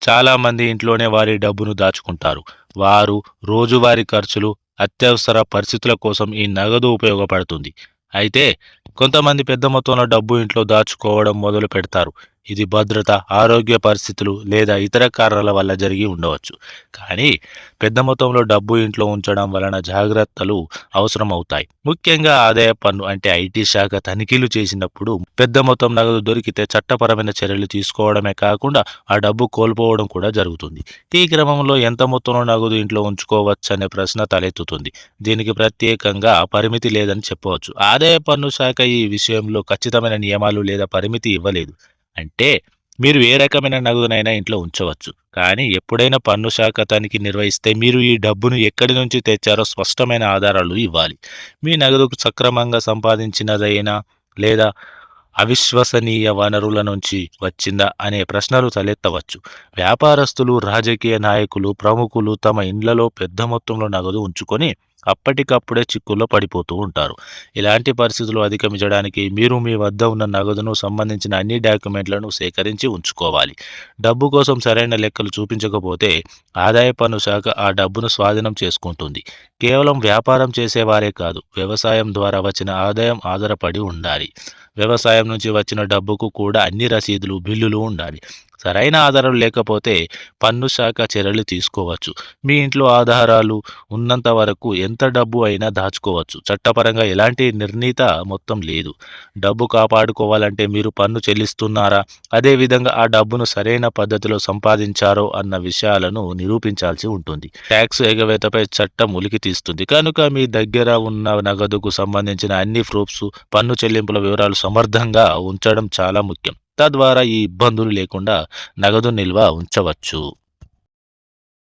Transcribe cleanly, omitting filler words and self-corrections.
చాలామంది ఇంట్లోనే వారి డబ్బును దాచుకుంటారు. వారు రోజువారీ ఖర్చులు, అత్యవసర పరిస్థితుల కోసం ఈ నగదు ఉపయోగపడుతుంది. అయితే కొంతమంది పెద్ద మొత్తంలో డబ్బు ఇంట్లో దాచుకోవడం మొదలు పెడతారు. ఇది భద్రత, ఆరోగ్య పరిస్థితులు లేదా ఇతర కారణాల వల్ల జరిగి ఉండవచ్చు. కానీ పెద్ద మొత్తంలో డబ్బు ఇంట్లో ఉంచడం వలన జాగ్రత్తలు అవసరమవుతాయి. ముఖ్యంగా ఆదాయ పన్ను అంటే ఐటీ శాఖ తనిఖీలు చేసినప్పుడు పెద్ద మొత్తం నగదు దొరికితే చట్టపరమైన చర్యలు తీసుకోవడమే కాకుండా ఆ డబ్బు కోల్పోవడం కూడా జరుగుతుంది. ఈ క్రమంలో ఎంత మొత్తంలో నగదు ఇంట్లో ఉంచుకోవచ్చనే ప్రశ్న తలెత్తుతుంది. దీనికి ప్రత్యేకంగా పరిమితి లేదని చెప్పవచ్చు. ఆదాయ పన్ను శాఖ ఈ విషయంలో ఖచ్చితమైన నియమాలు లేదా పరిమితి ఇవ్వలేదు. అంటే మీరు ఏ రకమైన నగదునైనా ఇంట్లో ఉంచవచ్చు. కానీ ఎప్పుడైనా పన్ను శాఖ తనిఖీ నిర్వహిస్తే మీరు ఈ డబ్బును ఎక్కడి నుంచి తెచ్చారో స్పష్టమైన ఆధారాలు ఇవ్వాలి. మీ నగదుకు సక్రమంగా సంపాదించినదైనా లేదా అవిశ్వసనీయ వనరుల నుంచి వచ్చిందా అనే ప్రశ్నలు తలెత్తవచ్చు. వ్యాపారస్తులు, రాజకీయ నాయకులు, ప్రముఖులు తమ ఇండ్లలో పెద్ద మొత్తంలో నగదు ఉంచుకొని అప్పటికప్పుడే చిక్కుల్లో పడిపోతూ ఉంటారు. ఇలాంటి పరిస్థితులు అధిగమించడానికి మీరు మీ వద్ద ఉన్న నగదును సంబంధించిన అన్ని డాక్యుమెంట్లను సేకరించి ఉంచుకోవాలి. డబ్బు కోసం సరైన లెక్కలు చూపించకపోతే ఆదాయ పన్ను శాఖ ఆ డబ్బును స్వాధీనం చేసుకుంటుంది. కేవలం వ్యాపారం చేసేవారే కాదు, వ్యవసాయం ద్వారా వచ్చిన ఆదాయం ఆధారపడి ఉండాలి. వ్యవసాయం నుంచి వచ్చిన డబ్బుకు కూడా అన్ని రసీదులు, బిల్లులు ఉండాలి. సరైన ఆధారాలు లేకపోతే పన్ను శాఖ చర్యలు తీసుకోవచ్చు. మీ ఇంట్లో ఆధారాలు ఉన్నంత వరకు ఎంత డబ్బు అయినా దాచుకోవచ్చు. చట్టపరంగా ఎలాంటి నిర్ణీత మొత్తం లేదు. డబ్బు కాపాడుకోవాలంటే మీరు పన్ను చెల్లిస్తున్నారా, అదేవిధంగా ఆ డబ్బును సరైన పద్ధతిలో సంపాదించారో అన్న విషయాలను నిరూపించాల్సి ఉంటుంది. ట్యాక్స్ ఎగవేతపై చట్టం ఉలికి తీస్తుంది కనుక మీ దగ్గర ఉన్న నగదుకు సంబంధించిన అన్ని ప్రూఫ్స్, పన్ను చెల్లింపుల వివరాలు సమర్థంగా ఉంచడం చాలా ముఖ్యం. తద్వారా ఈ ఇబ్బందులు లేకుండా నగదు నిల్వ ఉంచవచ్చు.